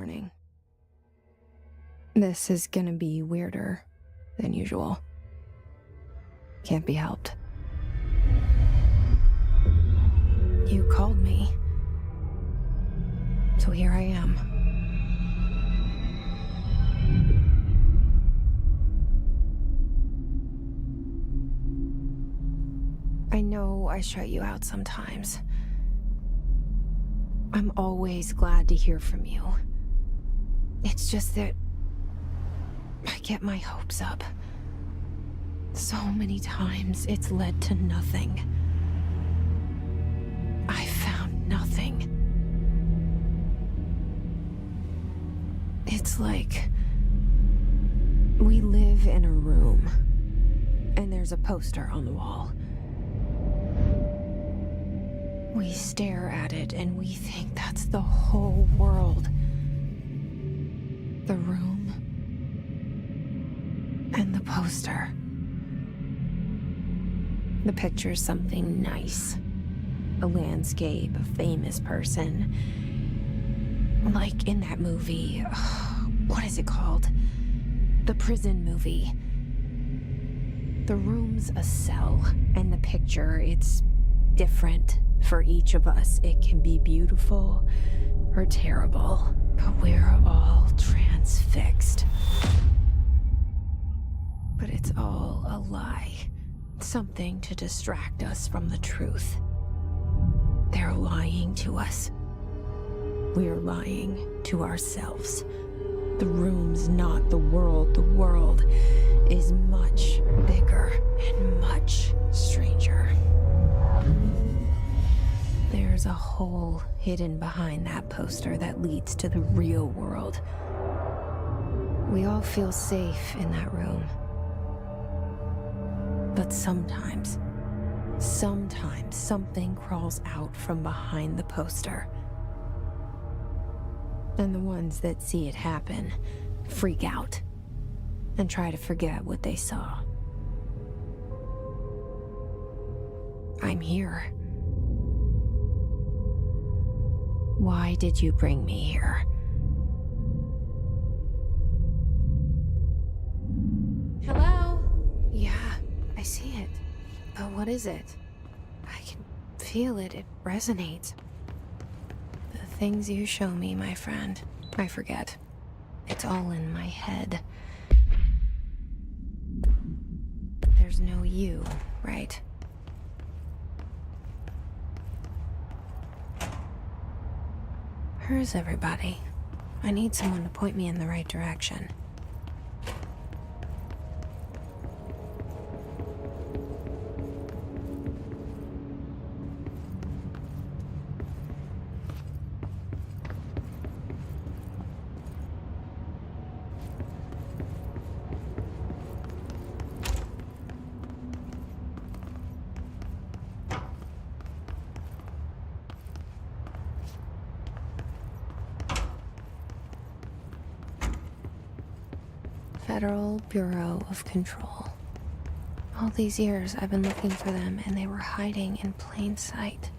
warning. This is gonna be weirder than usual. Can't be helped. You called me. So here I am. I know I shut you out sometimes. I'm always glad to hear from you. It's just that I get my hopes up. So many times it's led to nothing. I found nothing. It's like we live in a room, and there's a poster on the wall. We stare at it and we think that's the whole world. The room and the poster. The picture's something nice. A landscape, a famous person. Like in that movie, what is it called? The prison movie. The room's a cell, and the picture, it's different for each of us. It can be beautiful or terrible, but we're all transfixed. But it's all a lie. Something to distract us from the truth. They're lying to us. We're lying to ourselves. The room's not the world. The world is much bigger and much stranger. There's a hole hidden behind that poster that leads to the real world. We all feel safe in that room. But sometimes something crawls out from behind the poster. And the ones that see it happen freak out and try to forget what they saw. I'm here. Why did you bring me here? Hello? Yeah, I see it. But what is it? I can feel it. It resonates. The things you show me, my friend, I forget. It's all in my head. There's no you, right? Where's everybody? I need someone to point me in the right direction. Federal Bureau of Control. All these years I've been looking for them, and they were hiding in plain sight.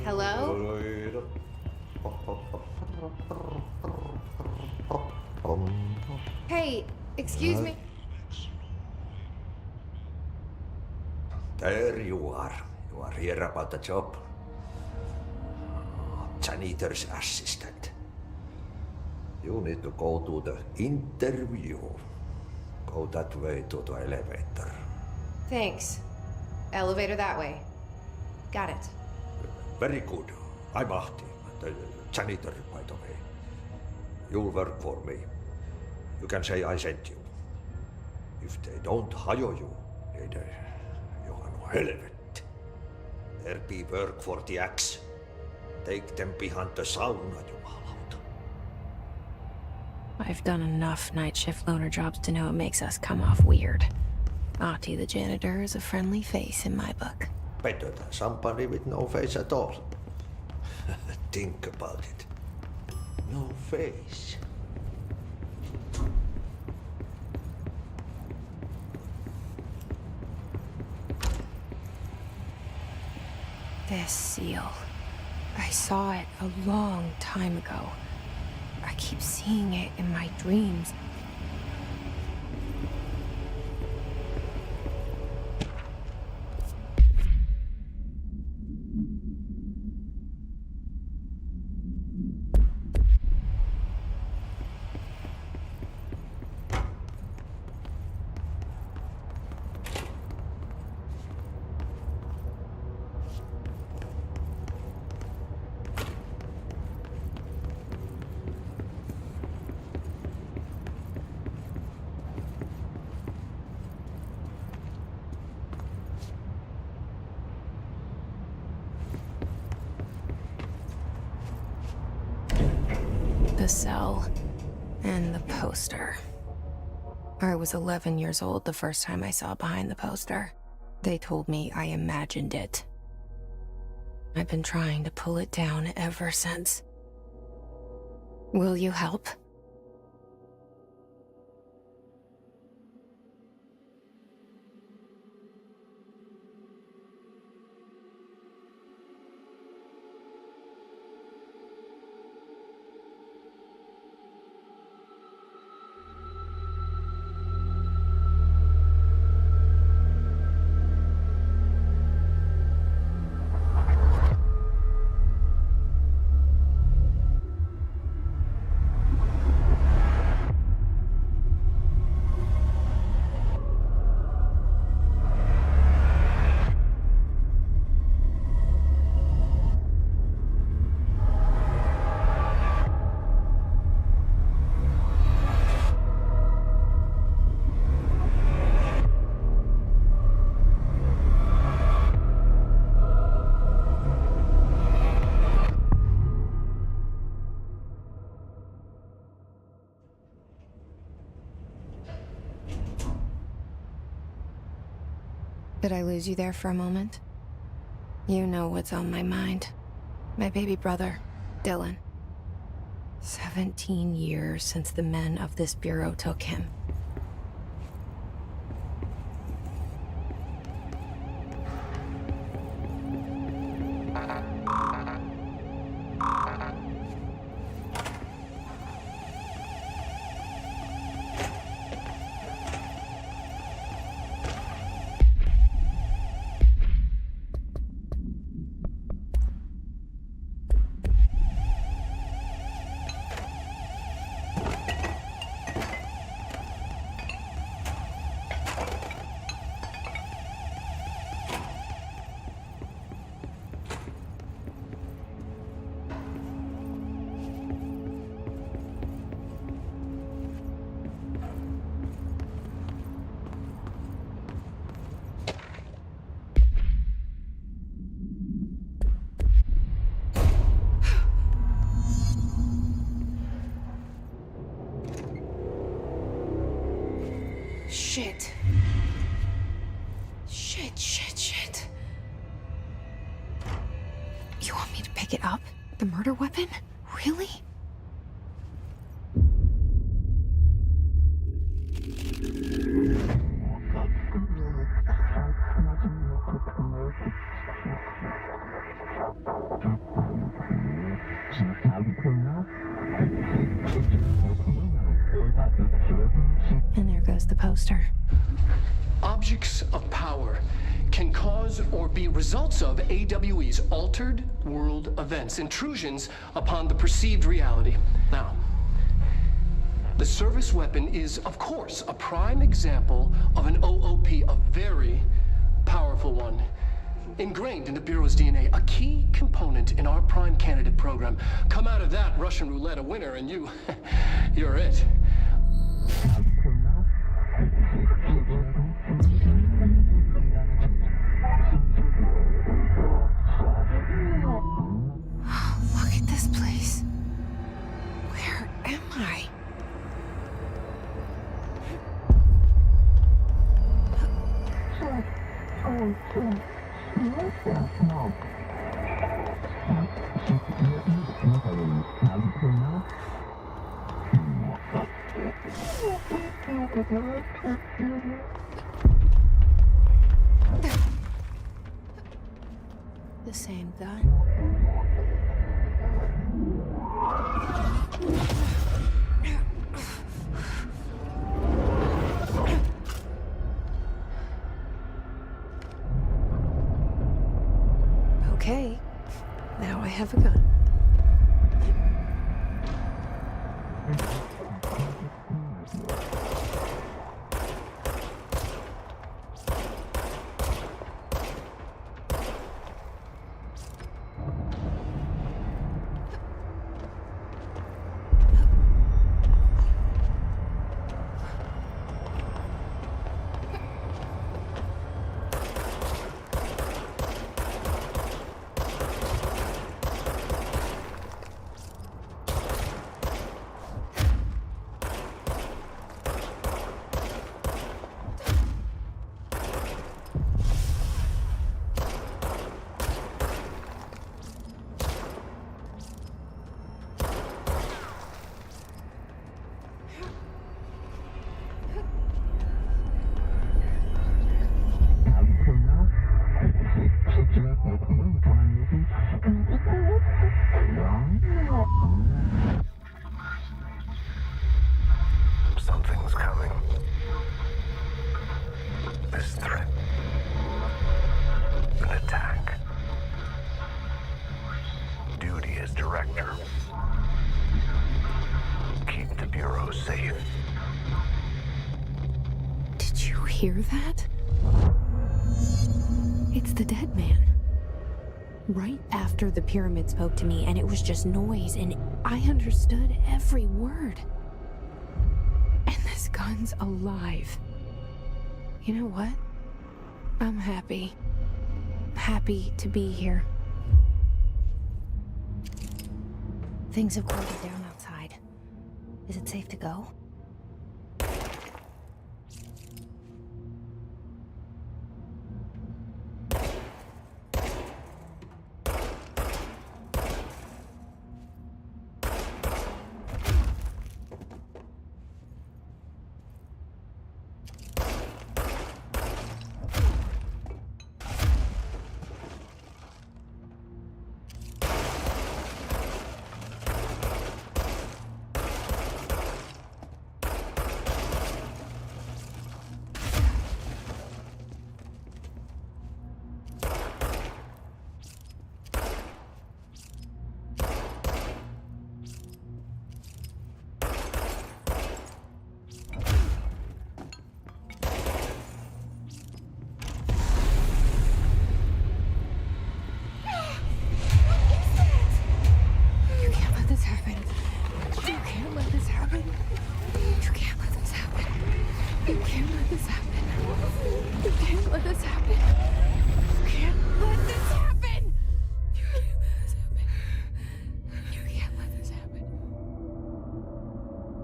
Hello? Hey, excuse me. There you are. You are here about the job. Janitor's assistant. You need to go to the interview. Go that way to the elevator. Thanks. Elevator that way. Got it. Very good. I'm Ahti, the janitor, by the way. You'll work for me. You can say I sent you. If they don't hire you, then you are no helvet. There be work for the axe. Take them behind the sauna, jumalauta. I've done enough night shift loner jobs to know it makes us come off weird. Ahti the janitor is a friendly face in my book. Better than somebody with no face at all. Think about it. No face. This seal. I saw it a long time ago. I keep seeing it in my dreams. The cell and the poster. I was 11 years old the first time I saw behind the poster. They told me I imagined it. I've been trying to pull it down ever since. Will you help? Did I lose you there for a moment? You know what's on my mind. My baby brother, Dylan. 17 years since the men of this bureau took him. Shit. Shit. You want me to pick it up? The murder weapon? Really? And there goes the poster. Objects of power can cause or be results of AWE's altered world events, intrusions upon the perceived reality. Now, the service weapon is, of course, a prime example of an OOP, a very powerful one. Ingrained in the Bureau's DNA, a key component in our prime candidate program. Come out of that Russian roulette a winner and you're it. Look at this place. Where am I? The same gun. Okay, now I have a gun. Something's coming. This threat. An attack. Duty as director. Keep the Bureau safe. Did you hear that? It's the dead man. Right after the pyramid spoke to me, and it was just noise, and I understood every word. And this gun's alive. You know what? I'm happy. Happy to be here. Things have quieted down outside. Is it safe to go?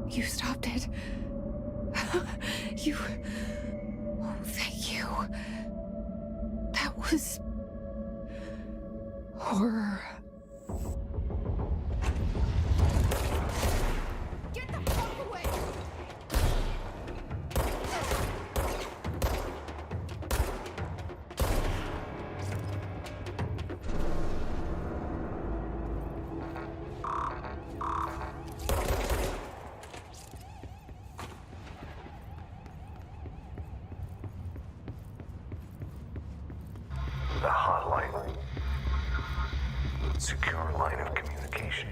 You stopped it. You... Oh, thank you. That was... horror. Get the fuck away! The hotline. Secure line of communication.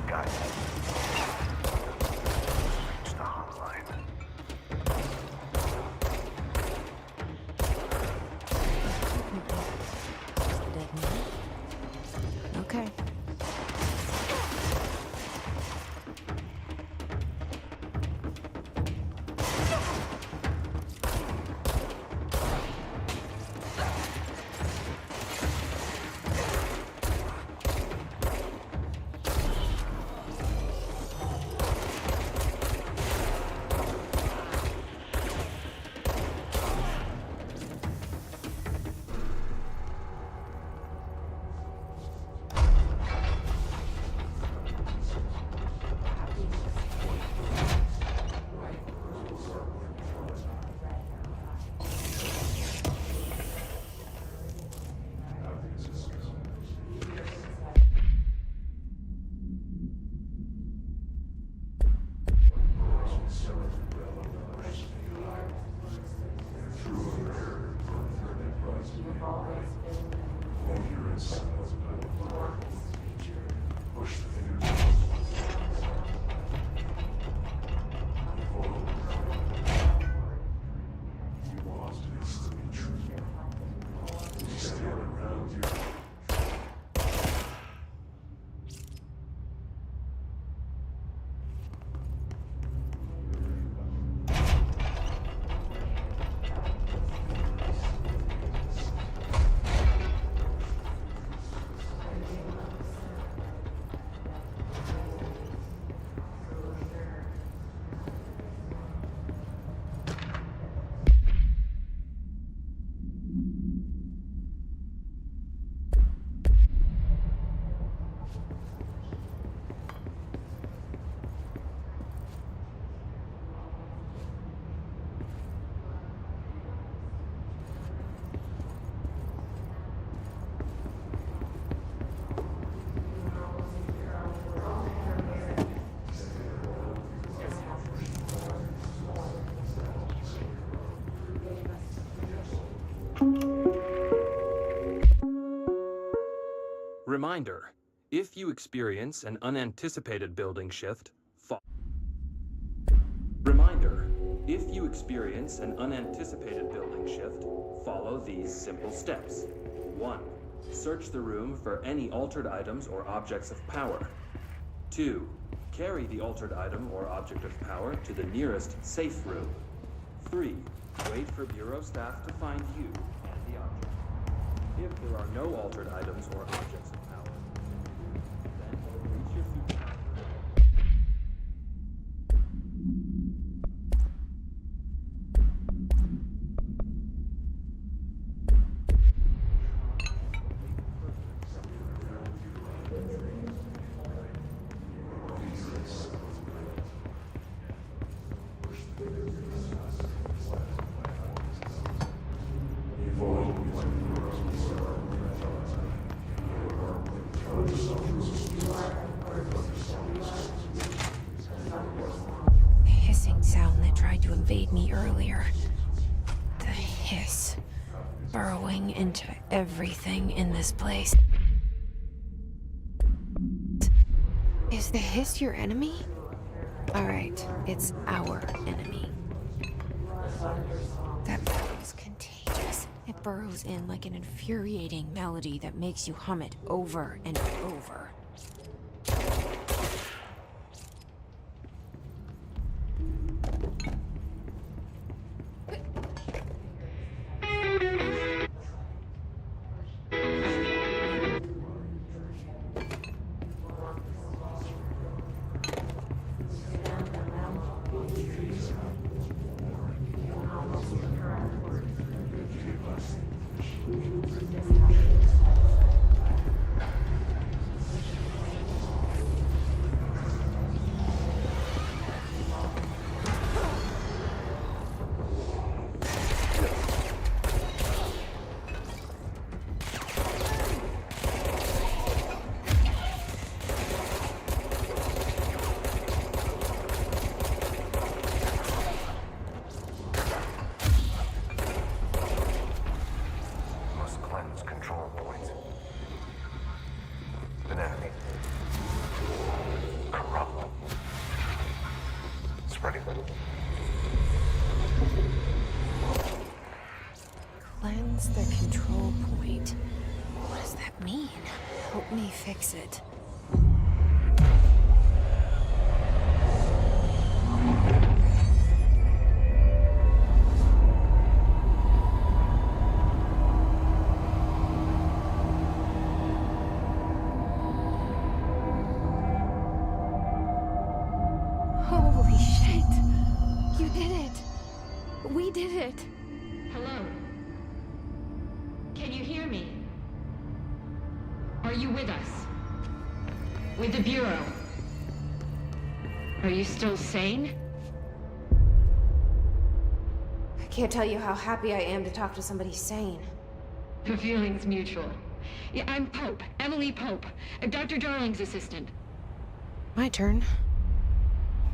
Got it. Reach the hotline. Okay. Reminder, if you experience an unanticipated building shift, follow these simple steps. 1. Search the room for any altered items or objects of power. 2. Carry the altered item or object of power to the nearest safe room. 3. Wait for Bureau staff to find you and the object. If there are no altered items or objects of power, then reach your supervisor. Hissing sound that tried to invade me earlier. The hiss. Burrowing into everything in this place. Is the hiss your enemy? Alright, it's our enemy. That is contagious. It burrows in like an infuriating melody that makes you hum it over and over. Must cleanse control points. An enemy. Corrupt. Spreading. Cleanse the control point. What does that mean? Help me fix it. Holy shit! You did it! We did it! Hello? Can you hear me? Are you with us? With the Bureau? Are you still sane? I can't tell you how happy I am to talk to somebody sane. The feeling's mutual. Yeah, I'm Pope. Emily Pope. Dr. Darling's assistant. My turn.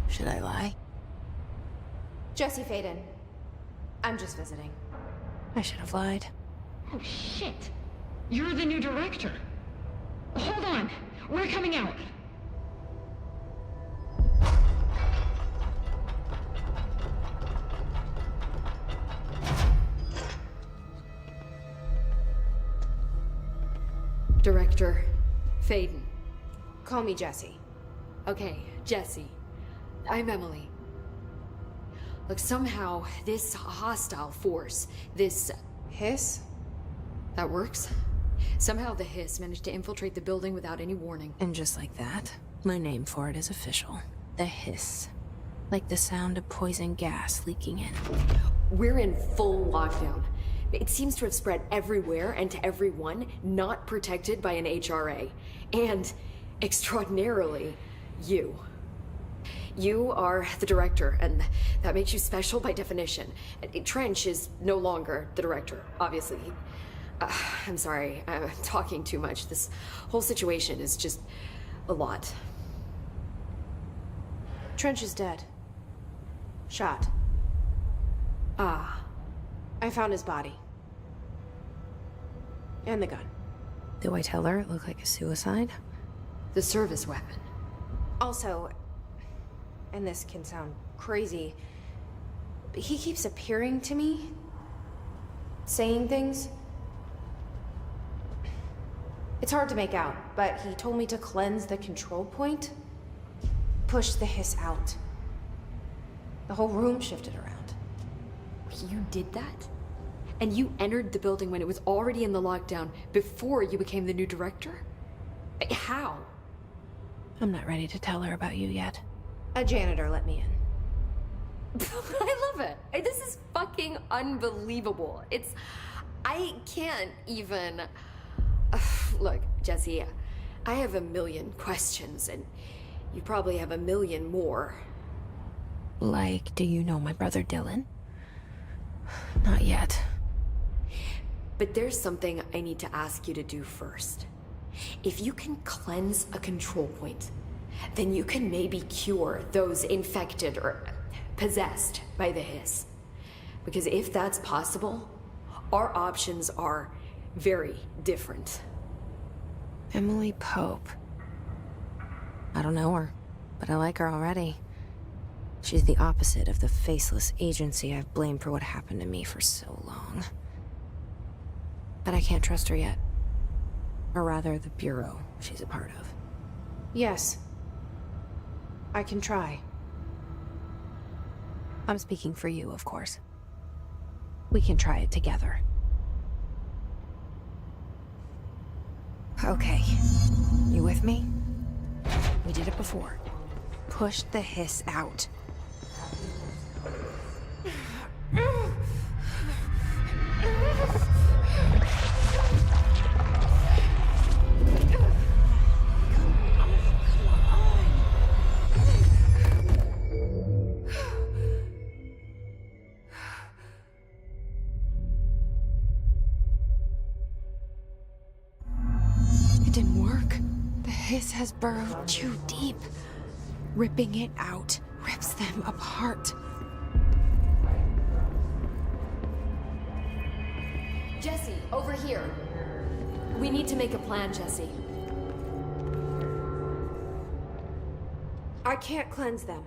Should I lie? Jesse Faden. I'm just visiting. I should have lied. Oh, shit. You're the new director. Hold on. We're coming out. Director Faden. Call me Jesse. Okay, Jesse. I'm Emily. Look, somehow this hostile force, this... Hiss? that works? Somehow the hiss managed to infiltrate the building without any warning. And just like that, my name for it is official. The hiss. Like the sound of poison gas leaking in. We're in full lockdown. It seems to have spread everywhere and to everyone not protected by an HRA. And, extraordinarily, you. You are the director, and that makes you special by definition. Trench is no longer the director, obviously. I'm sorry, I'm talking too much. This whole situation is just a lot. Trench is dead. Shot. Ah. I found his body. And the gun. Do I tell her it looked like a suicide? The service weapon. Also, and this can sound crazy, but he keeps appearing to me, saying things. It's hard to make out, but he told me to cleanse the control point, push the hiss out. The whole room shifted around. You did that? And you entered the building when it was already in the lockdown before you became the new director? How? I'm not ready to tell her about you yet. A janitor let me in. I love it. This is fucking unbelievable. I can't even... Look, Jesse, I have a million questions, and you probably have a million more. Like, do you know my brother Dylan? Not yet. But there's something I need to ask you to do first. If you can cleanse a control point, then you can maybe cure those infected or possessed by the hiss. Because if that's possible, our options are very different. Emily Pope. I don't know her, but I like her already. She's the opposite of the faceless agency I've blamed for what happened to me for so long. But I can't trust her yet. Or rather, the Bureau she's a part of. Yes. I can try. I'm speaking for you, of course. We can try it together. Okay. You with me? We did it before. Push the hiss out. It didn't work. The hiss has burrowed too deep. Ripping it out rips them apart. Jesse, over here. We need to make a plan, Jesse. I can't cleanse them.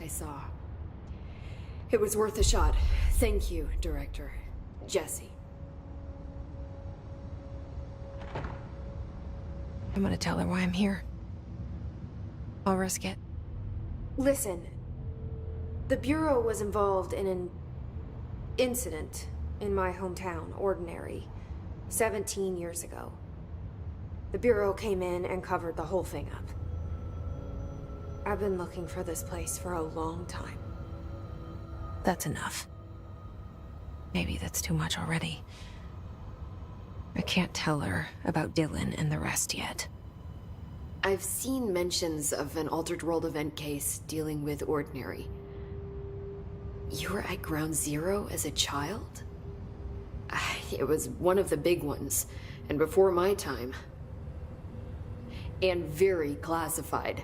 I saw. It was worth a shot. Thank you, Director. Jesse. I'm gonna tell her why I'm here. I'll risk it. Listen, the Bureau was involved in an incident in my hometown, Ordinary, 17 years ago. The Bureau came in and covered the whole thing up. I've been looking for this place for a long time. That's enough. Maybe that's too much already. I can't tell her about Dylan and the rest yet. I've seen mentions of an Altered World event case dealing with Ordinary. You were at Ground Zero as a child? It was one of the big ones, and before my time. And very classified.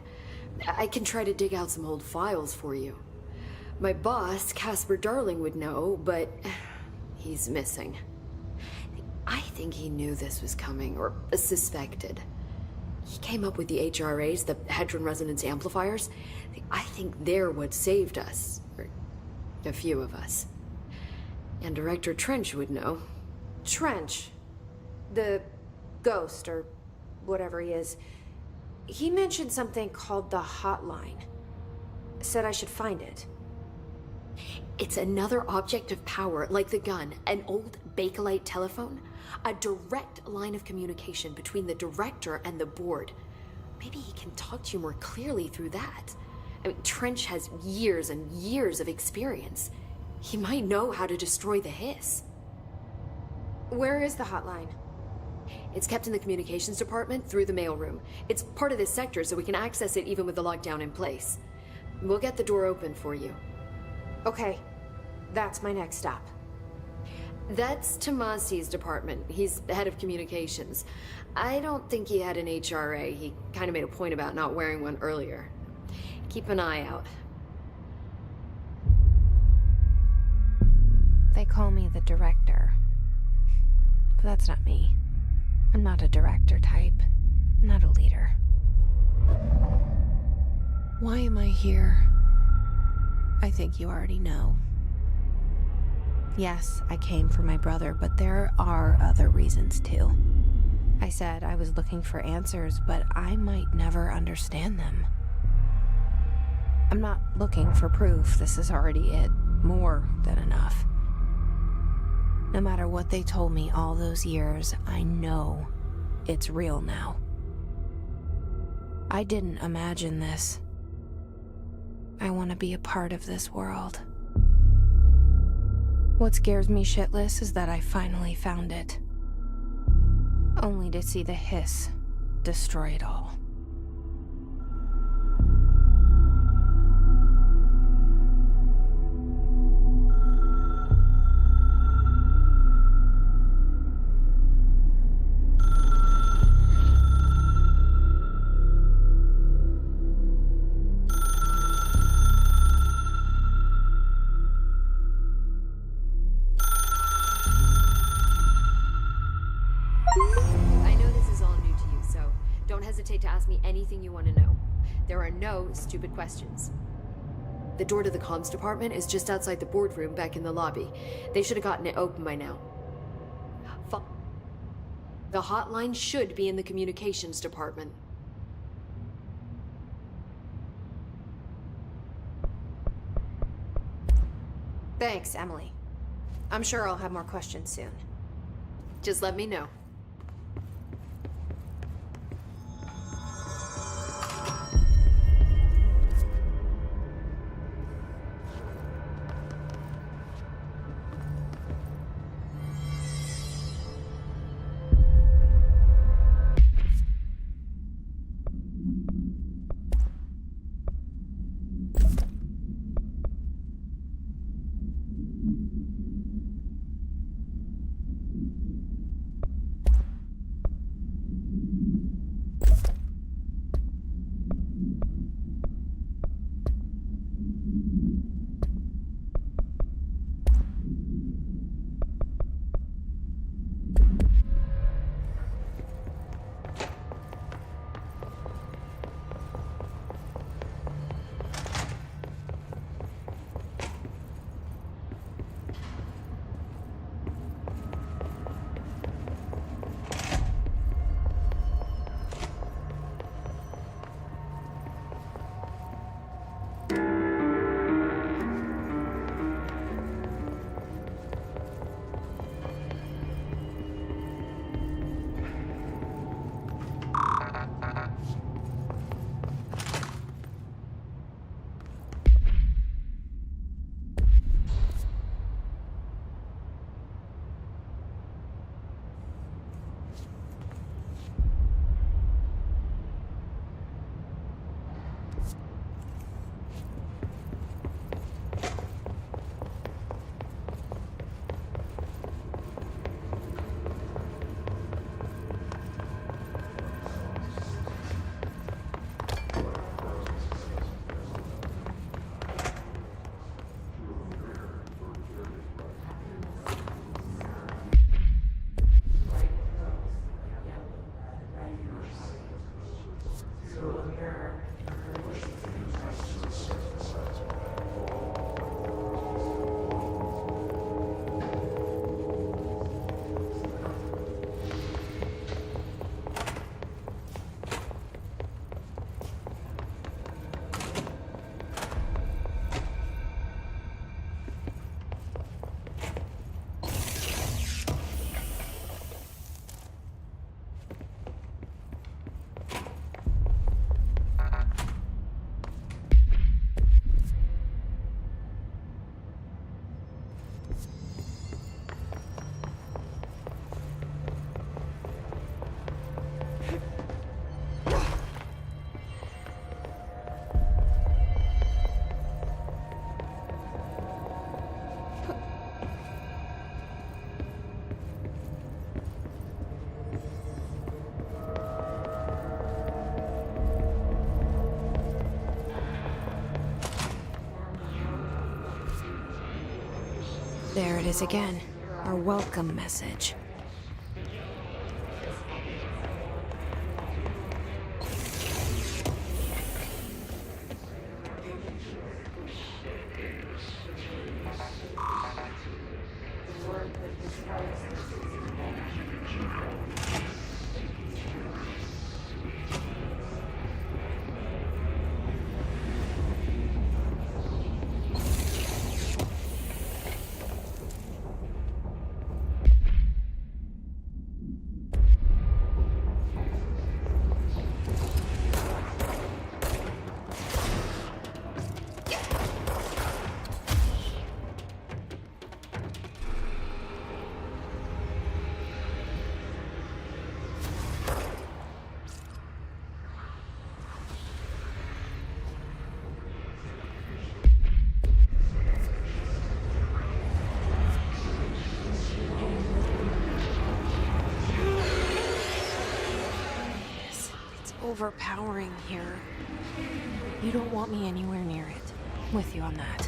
I can try to dig out some old files for you. My boss, Casper Darling, would know, but he's missing. I think he knew this was coming, or suspected. He came up with the HRAs, the Hadron Resonance Amplifiers. I think they're what saved us. Or a few of us. And Director Trench would know. Trench, the ghost, or whatever he is, he mentioned something called the Hotline. Said I should find it. It's another object of power, like the gun, an old Bakelite telephone. A direct line of communication between the director and the board. Maybe he can talk to you more clearly through that. I mean, Trench has years and years of experience. He might know how to destroy the hiss. Where is the hotline? It's kept in the communications department through the mailroom. It's part of this sector, so we can access it even with the lockdown in place. We'll get the door open for you. Okay, that's my next stop. That's Tomasi's department. He's the head of communications. I don't think he had an HRA. He kind of made a point about not wearing one earlier. Keep an eye out. They call me the director. But that's not me. I'm not a director type, not a leader. Why am I here? I think you already know. Yes, I came for my brother, but there are other reasons too. I said I was looking for answers, but I might never understand them. I'm not looking for proof. This is already it. More than enough. No matter what they told me all those years, I know it's real now. I didn't imagine this. I want to be a part of this world. What scares me shitless is that I finally found it. Only to see the hiss destroy it all. I know this is all new to you, so don't hesitate to ask me anything you want to know. There are no stupid questions. The door to the comms department is just outside the boardroom back in the lobby. They should have gotten it open by now. The hotline should be in the communications department. Thanks, Emily. I'm sure I'll have more questions soon. Just let me know. There it is again. Our welcome message. overpowering here. You don't want me anywhere near it. With you on that.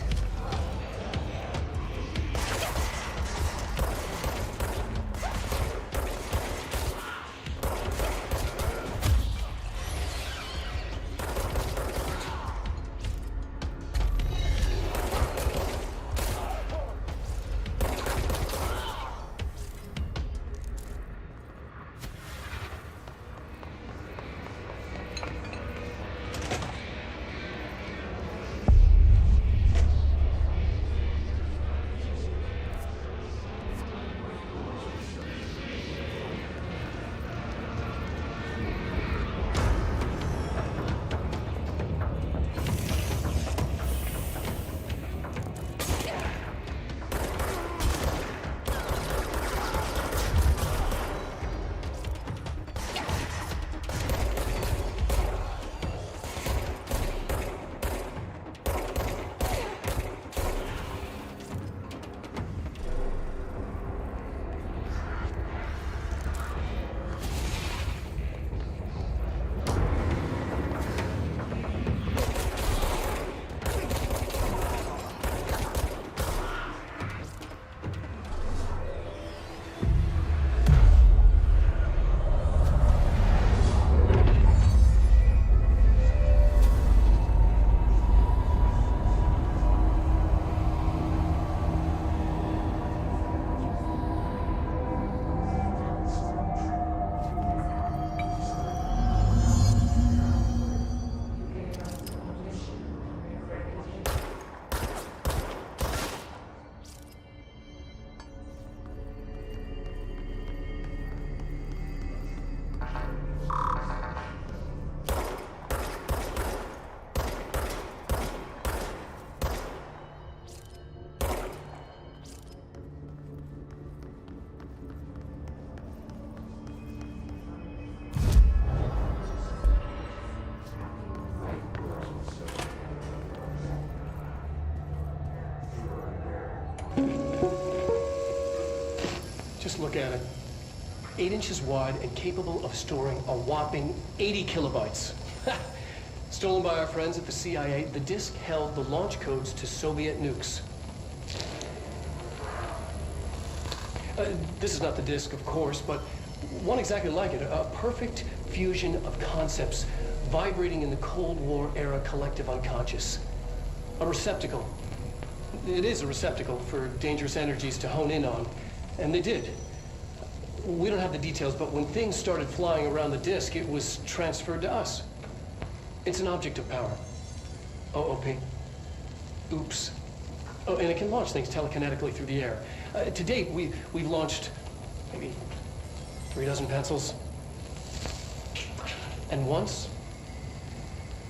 Just look at it. 8 inches wide and capable of storing a whopping 80 kilobytes. Stolen by our friends at the CIA, the disk held the launch codes to Soviet nukes. This is not the disk, of course, but one exactly like it. A perfect fusion of concepts vibrating in the Cold War era collective unconscious. A receptacle. It is a receptacle for dangerous energies to hone in on. And they did. We don't have the details, but when things started flying around the disk, it was transferred to us. It's an object of power. OOP. Oops. Oh, and it can launch things telekinetically through the air. To date, we've launched maybe 3 dozen pencils. And once,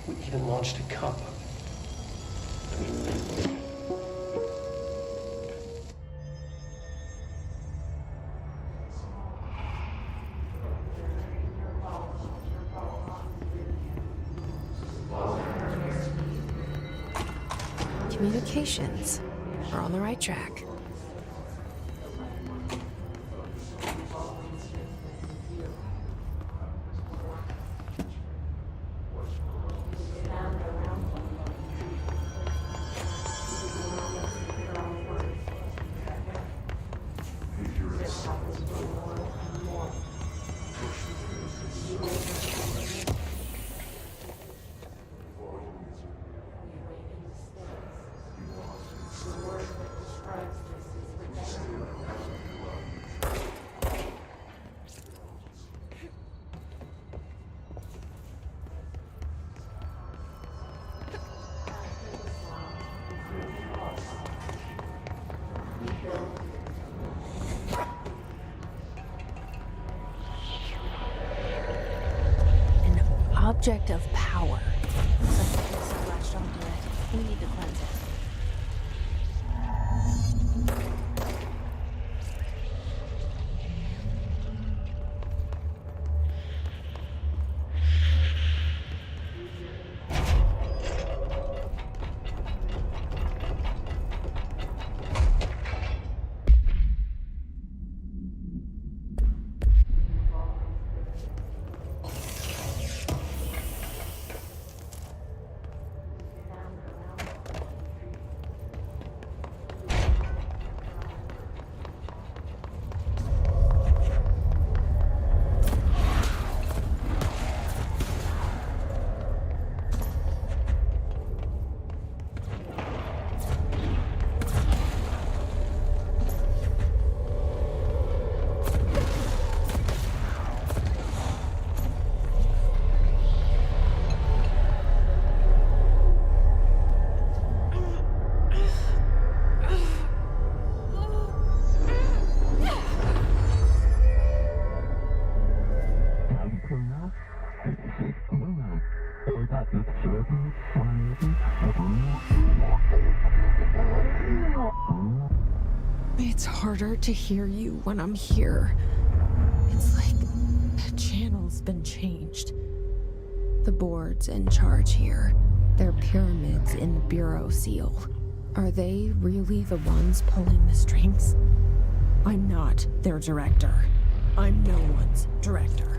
we even launched a cup. Communications. We're on the right track. Object of power. Something is latched onto it. We need to cleanse it. It's harder to hear you when I'm here. It's like the channel's been changed. The board's in charge here. They're pyramids in the Bureau seal. Are they really the ones pulling the strings? I'm not their director. I'm no one's director.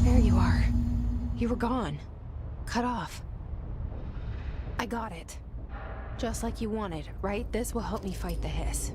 There you are. You were gone. Cut off. I got it. Just like you wanted, right? This will help me fight the hiss.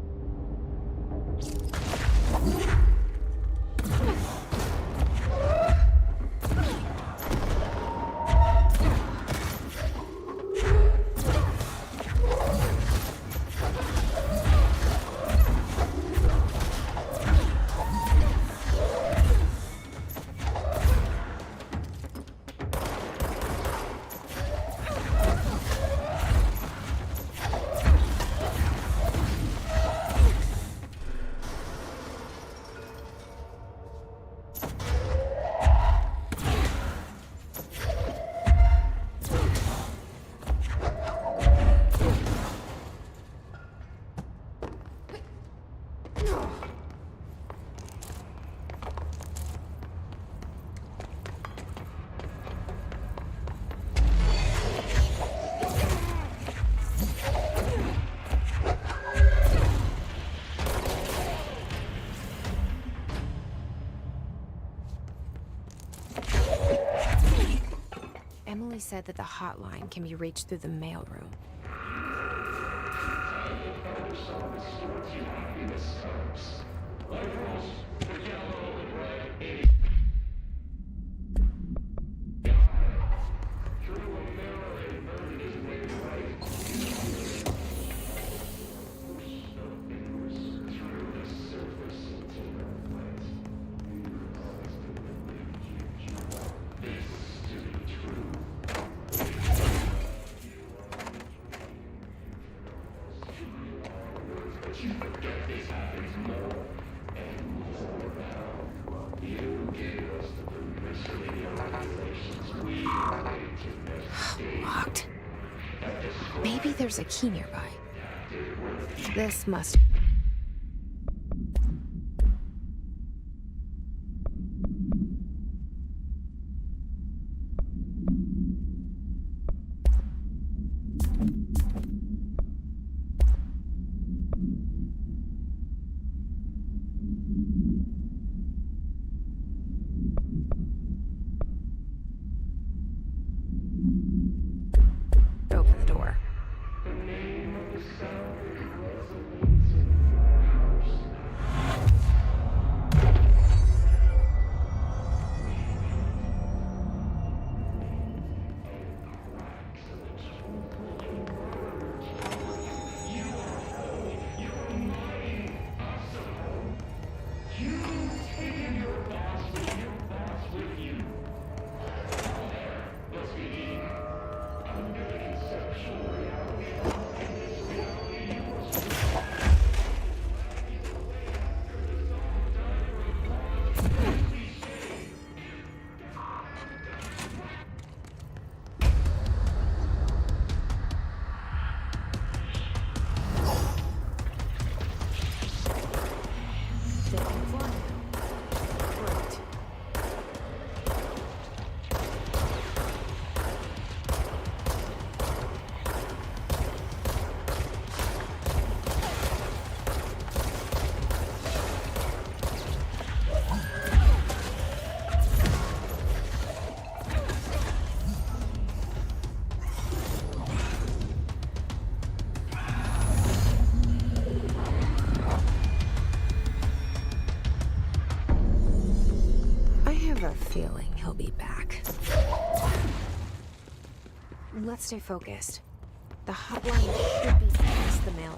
Emily said that the hotline can be reached through the mailroom. Locked. Maybe there's a key nearby. This must... Open the door. They can fly now. Great. I have a feeling he'll be back. Let's stay focused. The hotline should be past the mailroom.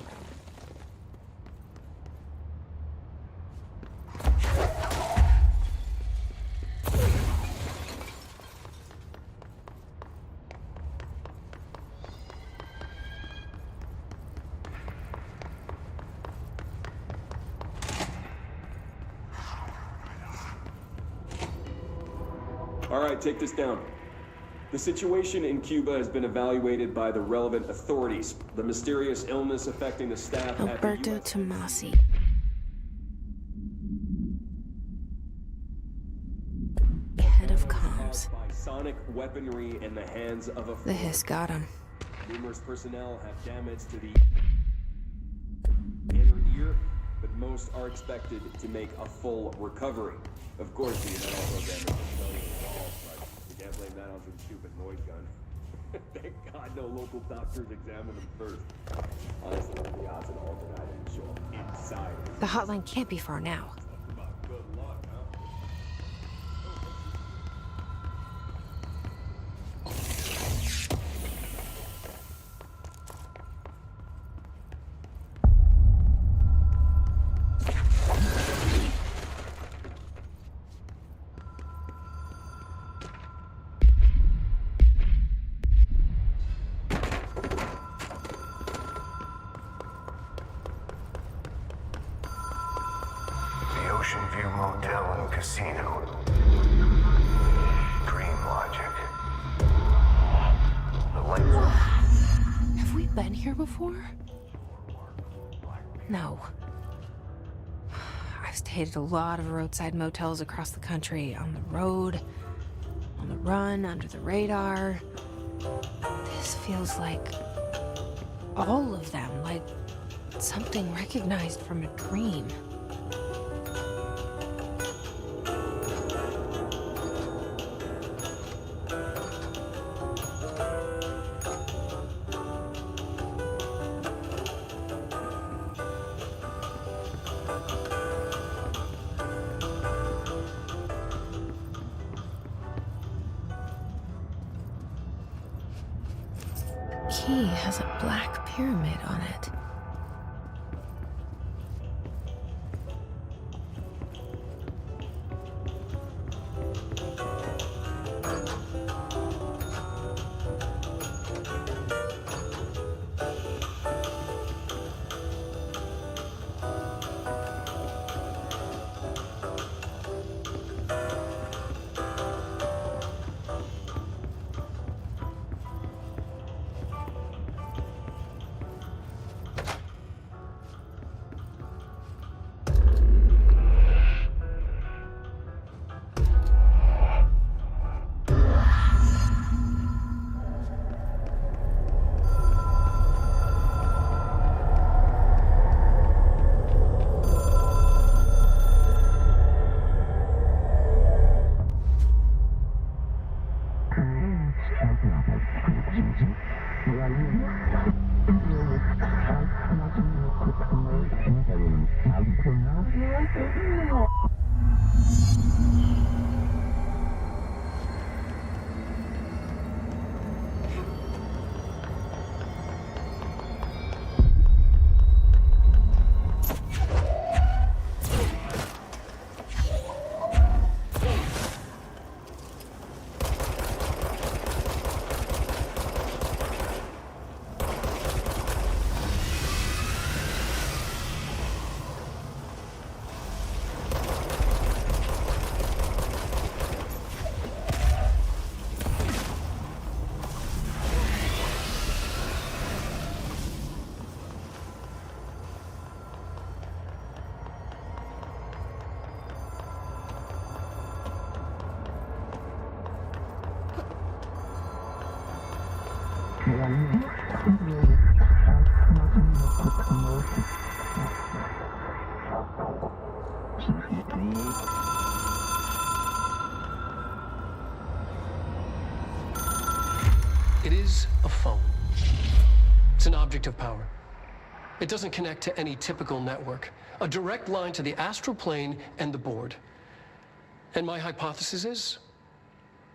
All right, take this down. The situation in Cuba has been evaluated by the relevant authorities. The mysterious illness affecting the staff at the Alberto US Tomasi. Head of comms. by sonic weaponry in the hands of a The hiss got him. Numerous personnel have damage to the inner ear, but most are expected to make a full recovery. Of course, the mental damage is failure involved, but you can't blame that on some stupid noise gun. Thank God no local doctors examined him first. Honestly, the odds an alternate item show up inside. The hotline can't be far now. About good luck, huh? The Ocean View Motel and Casino. Dream Logic. The lights are... Have we been here before? No. I've stayed at a lot of roadside motels across the country, on the road, on the run, under the radar. This feels like all of them, like something recognized from a dream. Key has a black pyramid on it. It is a phone. It's an object of power. It doesn't connect to any typical network. A direct line to the astral plane and the board. And my hypothesis is,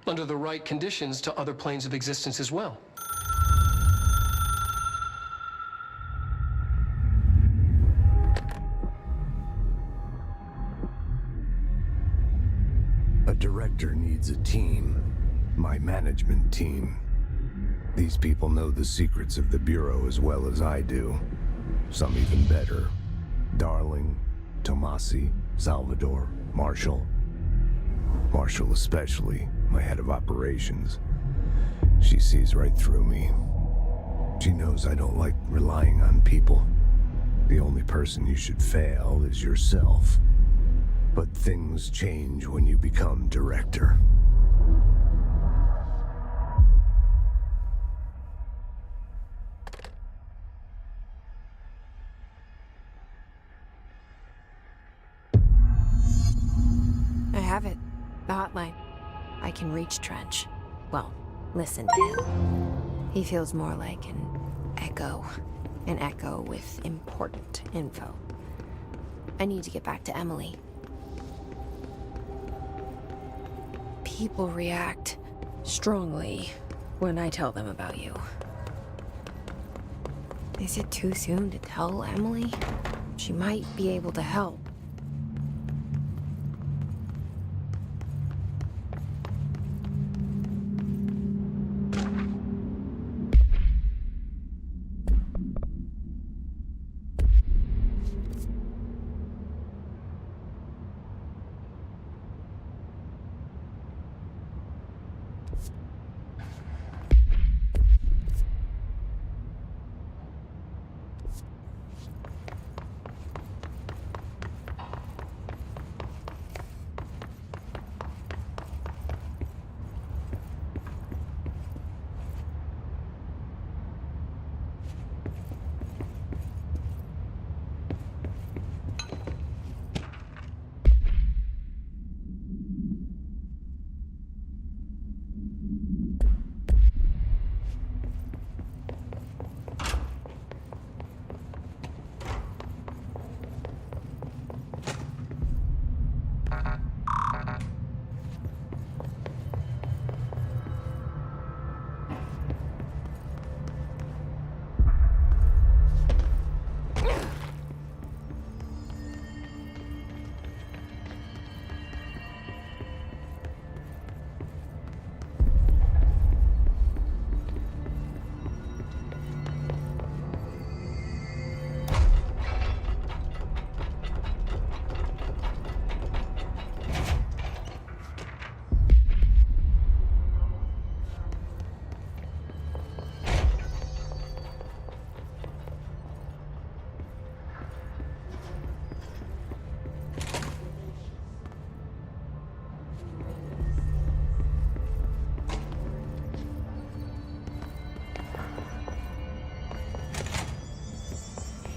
under the right conditions, to other planes of existence as well. A director needs a team. My management team. These people know the secrets of the Bureau as well as I do. Some even better. Darling, Tomasi, Salvador, Marshall. Marshall especially, my head of operations. She sees right through me. She knows I don't like relying on people. The only person you should fail is yourself. But things change when you become director. I have it. The hotline. I can reach Trench. Well, listen to him. He feels more like an echo. An echo with important info. I need to get back to Emily. People react strongly when I tell them about you. Is it too soon to tell Emily? She might be able to help.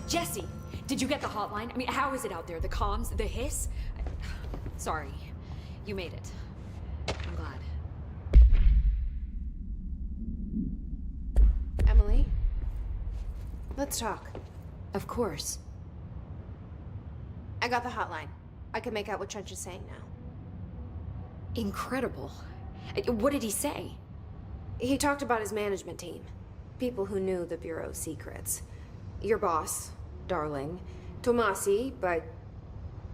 Jesse, did you get the hotline? I mean, how is it out there? The comms? The hiss? Sorry. You made it. I'm glad. Emily? Let's talk. Of course. I got the hotline. I can make out what Trench is saying now. Incredible. What did he say? He talked about his management team. People who knew the Bureau's secrets. Your boss, Darling. Tomasi, but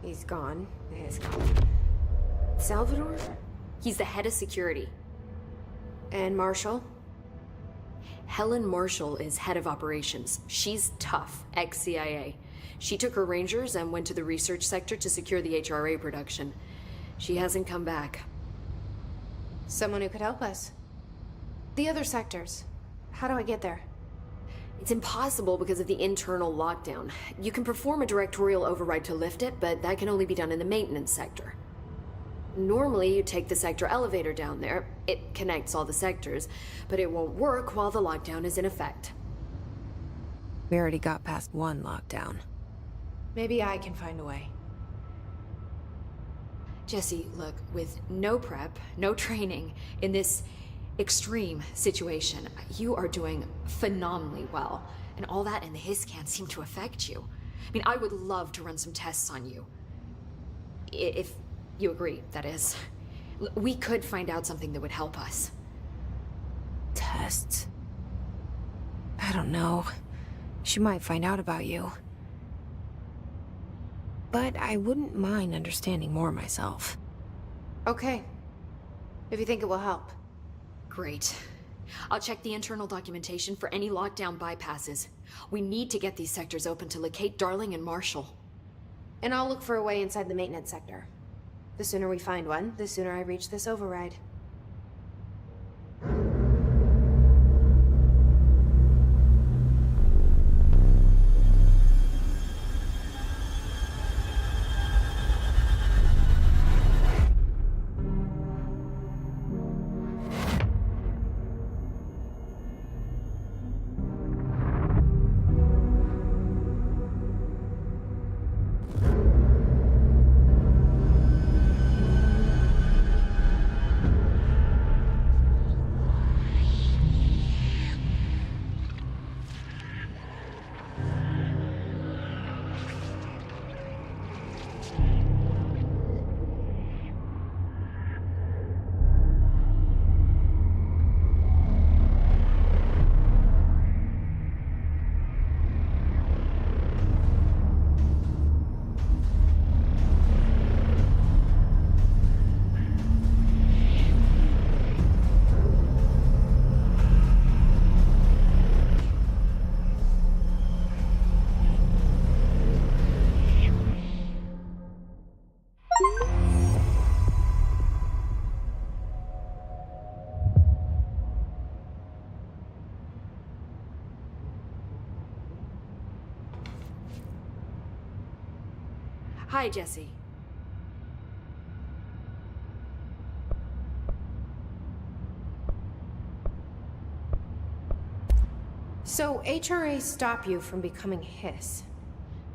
he's gone. He's gone. Salvador? He's the head of security. And Marshall? Helen Marshall is head of operations. She's tough, ex-CIA. She took her Rangers and went to the research sector to secure the HRA production. She hasn't come back. Someone who could help us. The other sectors. How do I get there? It's impossible because of the internal lockdown. You can perform a directorial override to lift it, but that can only be done in the maintenance sector. Normally, you take the sector elevator down there. It connects all the sectors, but it won't work while the lockdown is in effect. We already got past one lockdown. Maybe I can find a way. Jesse, look, with no prep, no training, in this extreme situation, you are doing phenomenally well. And all that in the Hiss can't seem to affect you. I mean, I would love to run some tests on you. If you agree, that is. We could find out something that would help us. Tests? I don't know. She might find out about you. But I wouldn't mind understanding more myself. Okay. If you think it will help. Great. I'll check the internal documentation for any lockdown bypasses. We need to get these sectors open to locate Darling and Marshall. And I'll look for a way inside the maintenance sector. The sooner we find one, the sooner I reach this override. Hi, Jesse. So, HRA stop you from becoming Hiss?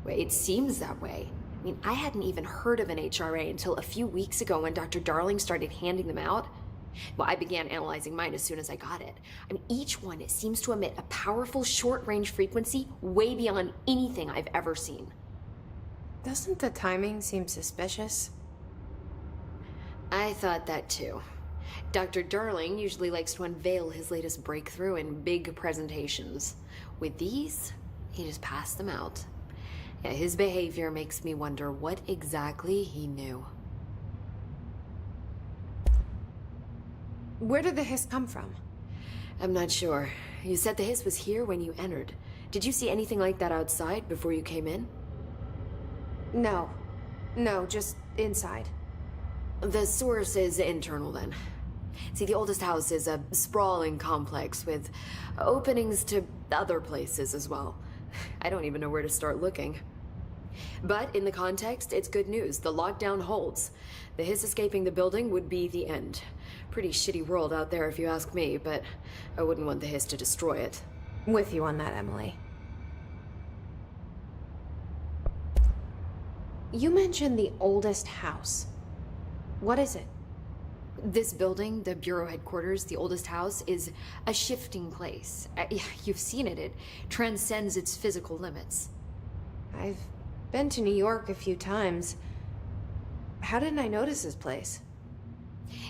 Well, it seems that way. I mean, I hadn't even heard of an HRA until a few weeks ago when Dr. Darling started handing them out. Well, I began analyzing mine as soon as I got it. I mean, each one seems to emit a powerful short-range frequency way beyond anything I've ever seen. Doesn't the timing seem suspicious? I thought that too. Dr. Darling usually likes to unveil his latest breakthrough in big presentations. With these, he just passed them out. Yeah, his behavior makes me wonder what exactly he knew. Where did the Hiss come from? I'm not sure. You said the Hiss was here when you entered. Did you see anything like that outside before you came in? No. No, just inside. The source is internal then. See, the oldest house is a sprawling complex with openings to other places as well. I don't even know where to start looking. But in the context, it's good news. The lockdown holds. The Hiss escaping the building would be the end. Pretty shitty world out there if you ask me, but I wouldn't want the Hiss to destroy it. With you on that, Emily. You mentioned the oldest house. What is it? This building, the Bureau headquarters, the oldest house, is a shifting place. You've seen it. It transcends its physical limits. I've been to New York a few times. How didn't I notice this place?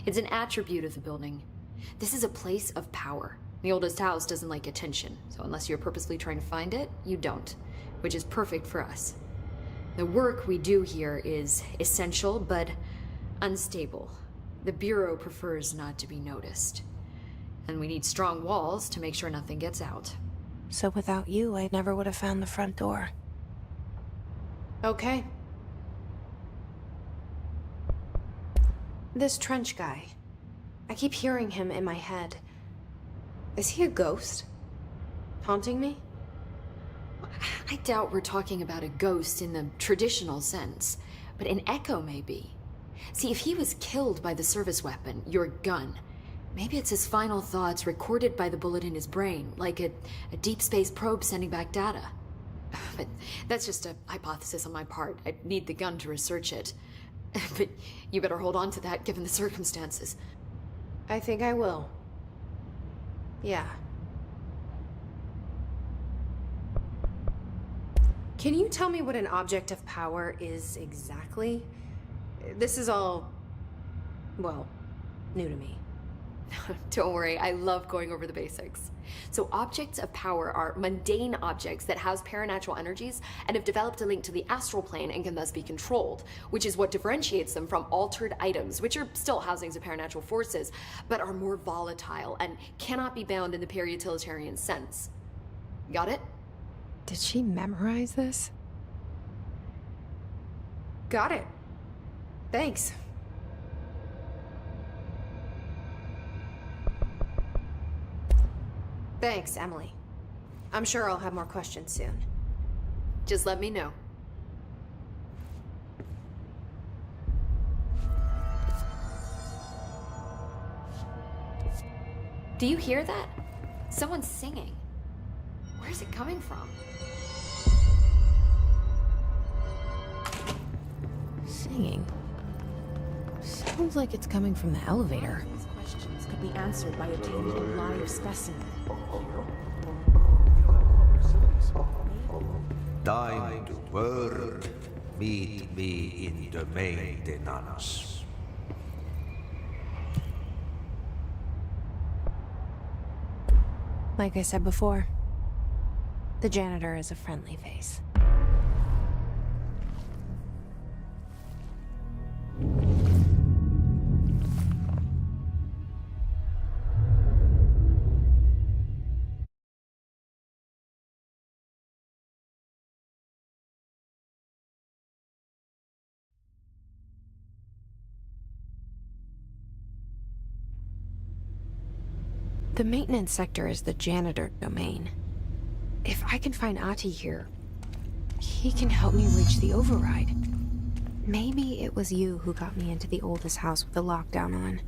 It's an attribute of the building. This is a place of power. The oldest house doesn't like attention, so unless you're purposely trying to find it, you don't, which is perfect for us. The work we do here is essential, but unstable. The Bureau prefers not to be noticed. And we need strong walls to make sure nothing gets out. So without you, I never would have found the front door. Okay. This Trench guy. I keep hearing him in my head. Is he a ghost? Haunting me? I doubt we're talking about a ghost in the traditional sense, but an echo maybe. See, if he was killed by the service weapon, your gun, maybe it's his final thoughts recorded by the bullet in his brain, like a deep space probe sending back data. But that's just a hypothesis on my part. I'd need the gun to research it. But you better hold on to that given the circumstances. I think I will. Yeah. Can you tell me what an object of power is exactly? This is all, well, new to me. Don't worry, I love going over the basics. So objects of power are mundane objects that house paranatural energies and have developed a link to the astral plane and can thus be controlled, which is what differentiates them from altered items, which are still housings of paranatural forces, but are more volatile and cannot be bound in the peri-utilitarian sense. Got it? Did she memorize this? Got it. Thanks. Thanks, Emily. I'm sure I'll have more questions soon. Just let me know. Do you hear that? Someone's singing. Where's it coming from? Singing. Sounds like it's coming from the elevator. These questions could be answered by obtaining a live specimen. Time to work. Meet me in the maintenance. Like I said before, the janitor is a friendly face. The maintenance sector is the janitor domain. If I can find Ahti here, he can help me reach the override. Maybe it was you who got me into the oldest house with the lockdown on.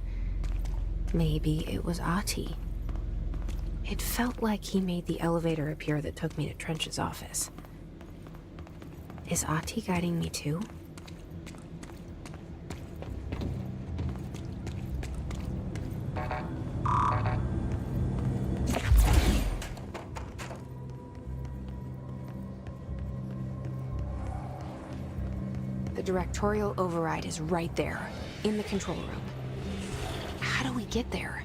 Maybe it was Ahti. It felt like he made the elevator appear that took me to Trench's office. Is Ahti guiding me too? The directorial override is right there, in the control room. How do we get there?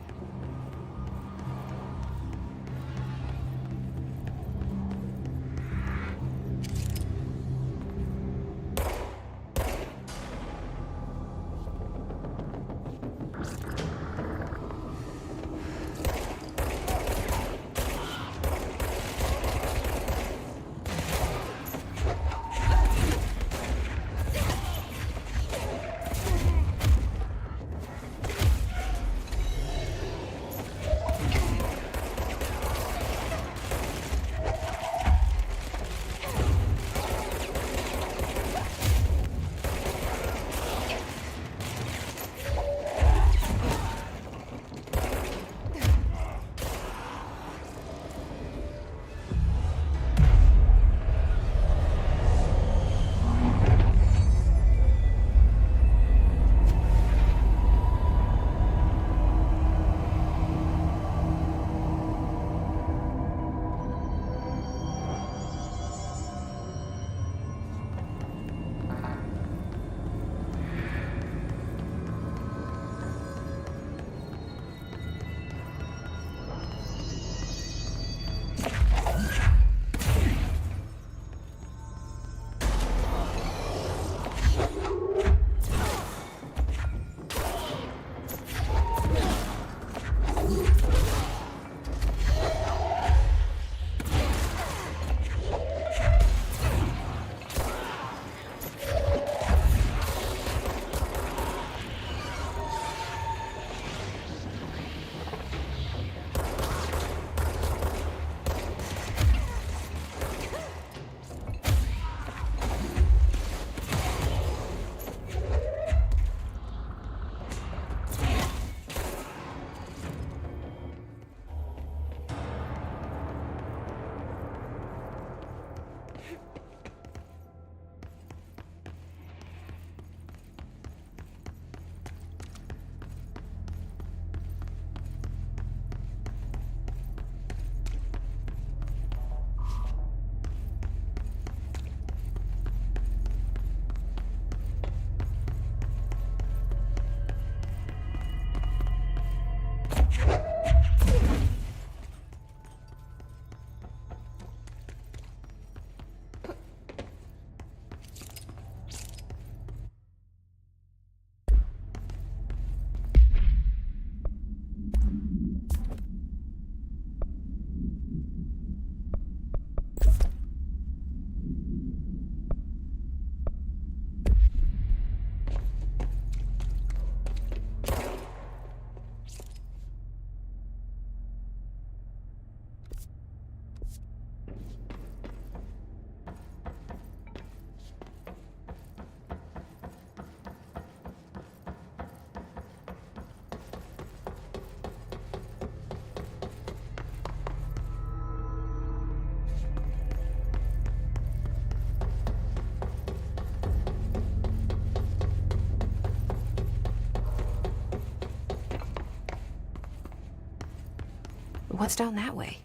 What's down that way?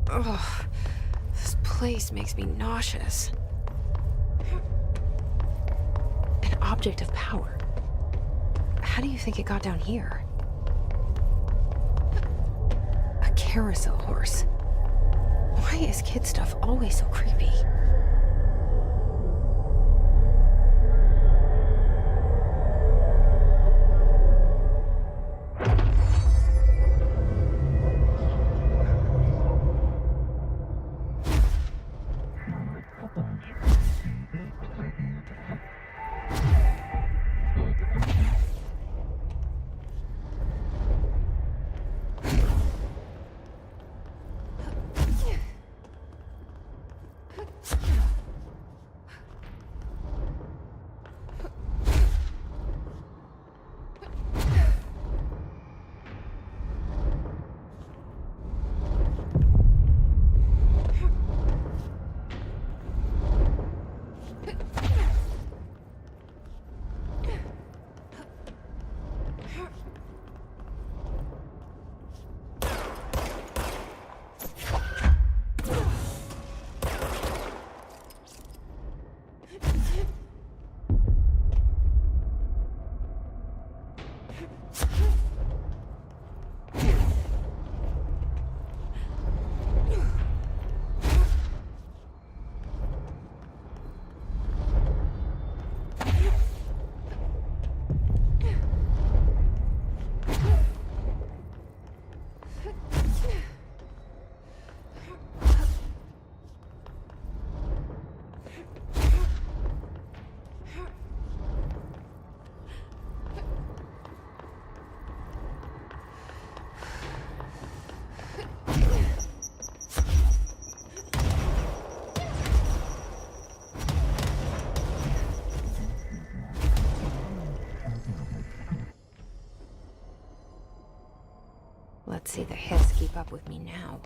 Ugh, this place makes me nauseous. An object of power. How do you think it got down here? A carousel horse. Why is kid stuff always so creepy? Let's see the hiss keep up with me now.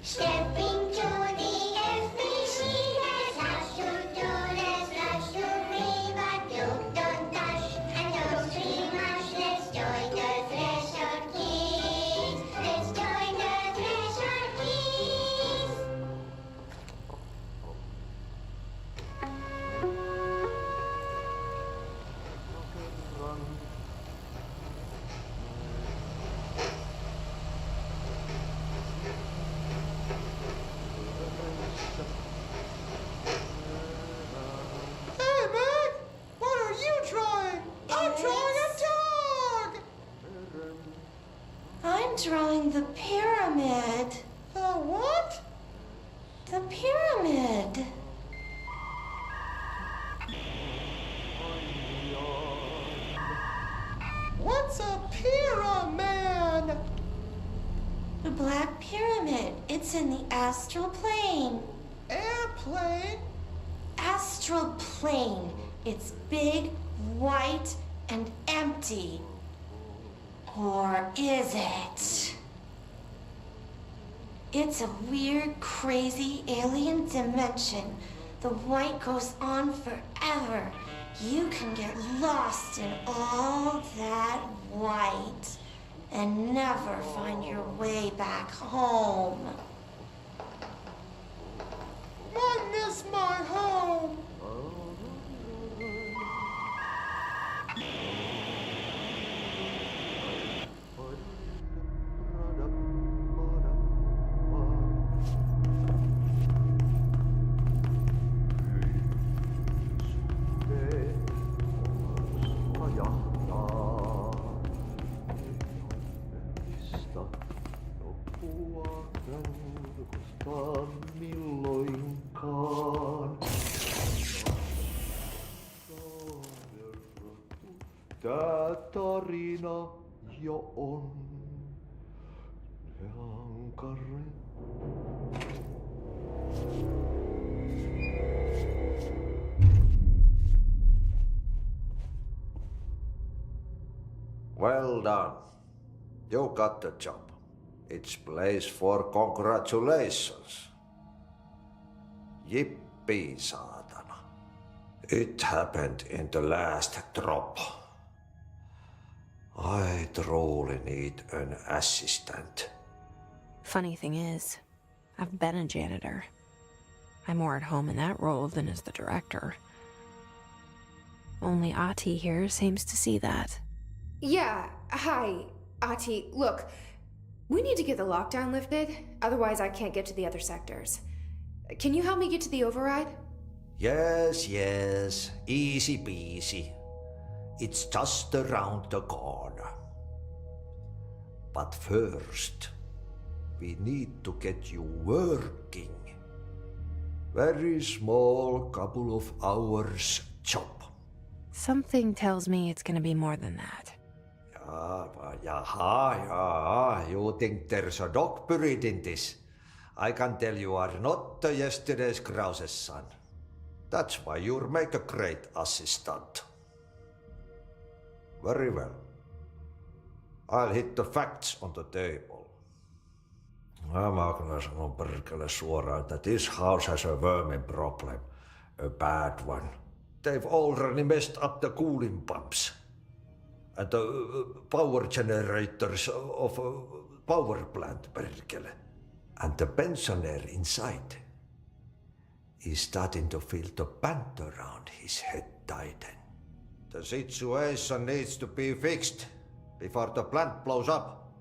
Stepping to the FBC, there's lots to do, there's lots to read, but you don't touch and don't see much. Let's join the Threshold Kids. Let's join the Threshold Kids. Hey, Meg! What are you drawing? I'm drawing a dog! I'm drawing the pyramid. The what? The pyramid. What's a pyramid? The Black Pyramid. It's in the astral plane. Airplane? Astral plane. It's big, white, and empty. Or is it? It's a weird, crazy alien dimension. The white goes on forever. You can get lost in all that white and never find your way back home. I miss my home. koskaan milloinkaan. Tää tarina jo on. Well done. You got the job. It's place for congratulations. Yippee, saatana. It happened in the last drop. I truly need an assistant. Funny thing is, I've been a janitor. I'm more at home in that role than as the director. Only Ahti here seems to see that. Yeah, hi, Ahti. Look, we need to get the lockdown lifted, otherwise I can't get to the other sectors. Can you help me get to the override? Yes, easy peasy. It's just around the corner. But first, we need to get you working. Very small, couple of hours job. Something tells me it's gonna be more than that. Jaha, you think there's a dog buried in this? I can tell you are not yesterday's Krause's son. That's why you'll make a great assistant. Very well. I'll hit the facts on the table. Mä kyllä sanon perkele suoraan, että this house has a vermin problem. A bad one. They've already messed up the cooling pumps. And the power generators of a power plant, perkele. And the pensioner inside is starting to feel the band around his head tighten. The situation needs to be fixed before the plant blows up.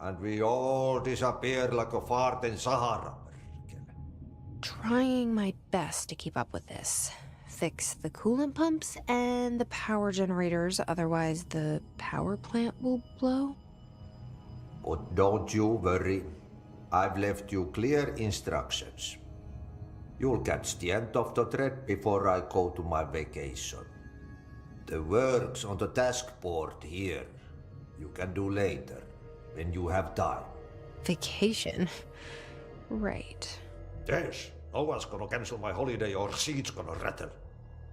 And we all disappear like a fart in Sahara. Trying my best to keep up with this. Fix the coolant pumps and the power generators, otherwise the power plant will blow. But don't you worry. I've left you clear instructions. You'll catch the end of the thread before I go to my vacation. The work's on the task board here. You can do later, when you have time. Vacation? Right. Yes, no one's gonna cancel my holiday or seat's gonna rattle.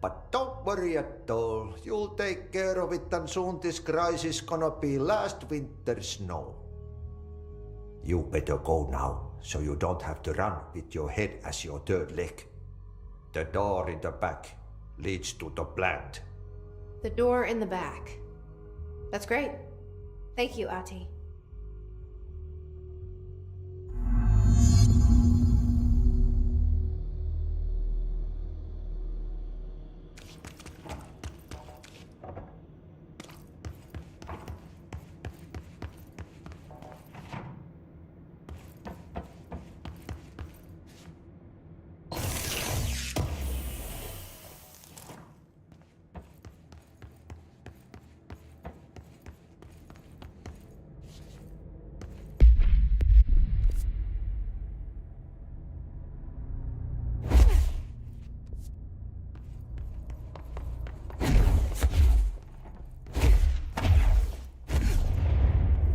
But don't worry at all. You'll take care of it and soon this crisis gonna be last winter's snow. You better go now, so you don't have to run with your head as your third leg. The door in the back leads to the plant. The door in the back. That's great. Thank you, Ahti.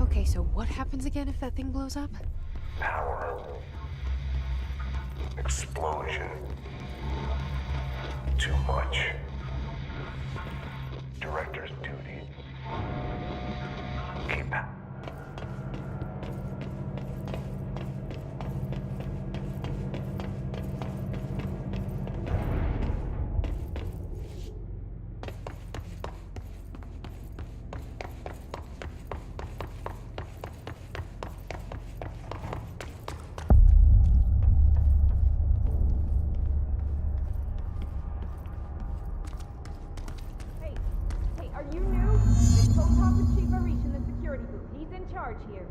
Okay, so what happens again if that thing blows up? Power. Explosion. Too much. Director's duty. Keep. Hey, are you new? This phone talk with Chief Arish in the security booth. He's in charge here.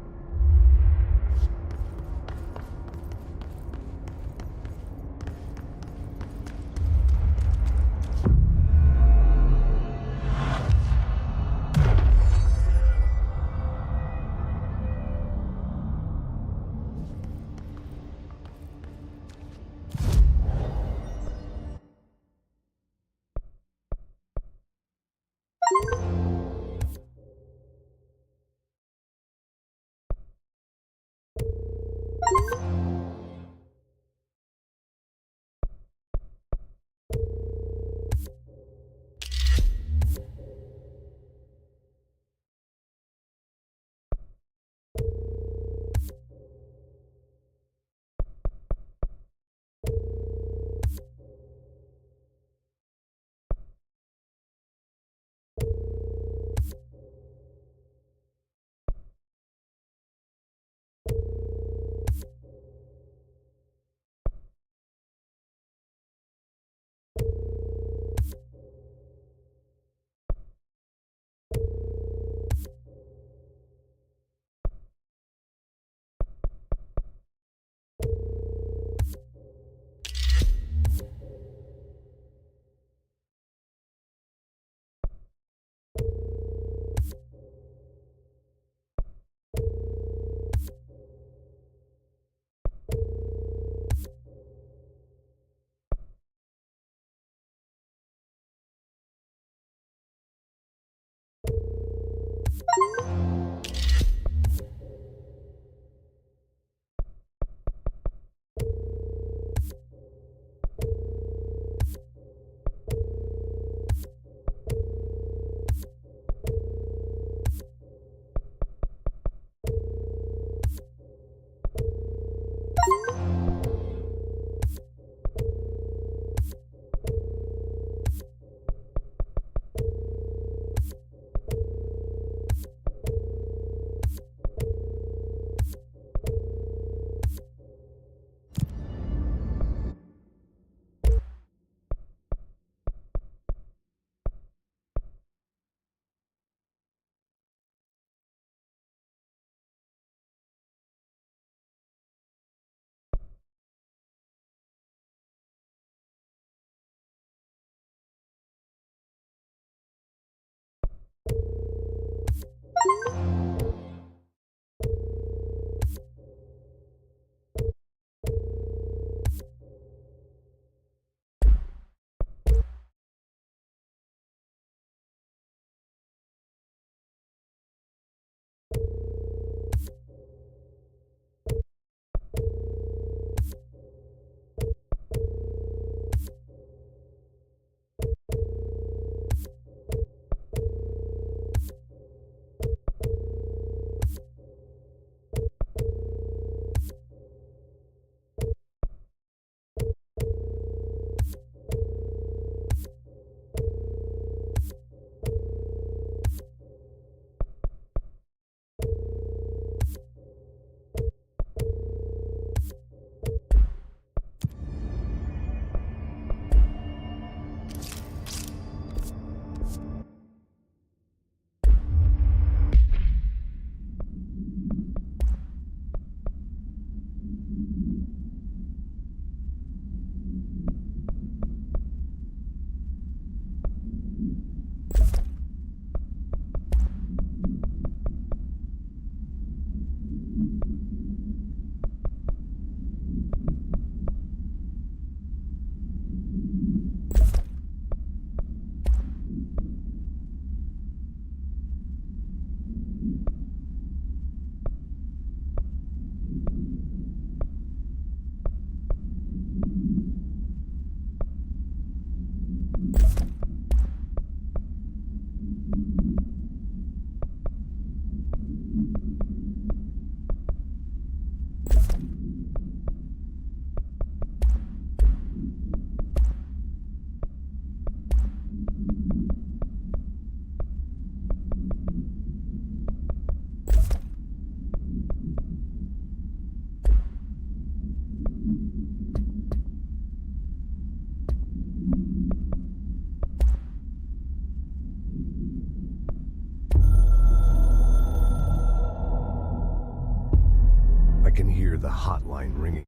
can hear the hotline ringing.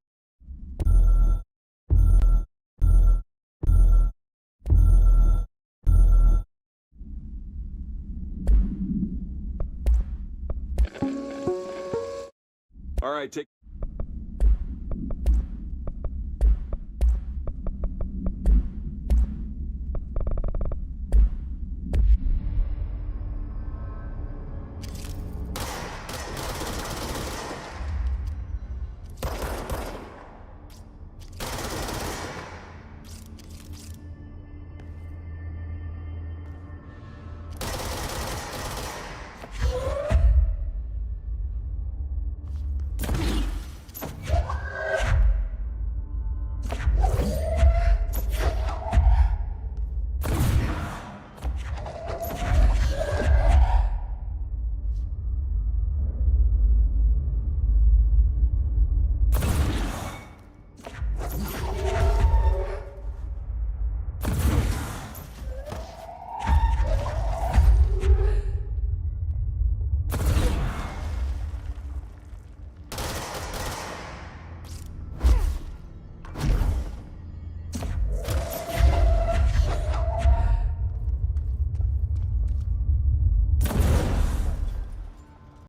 All right, take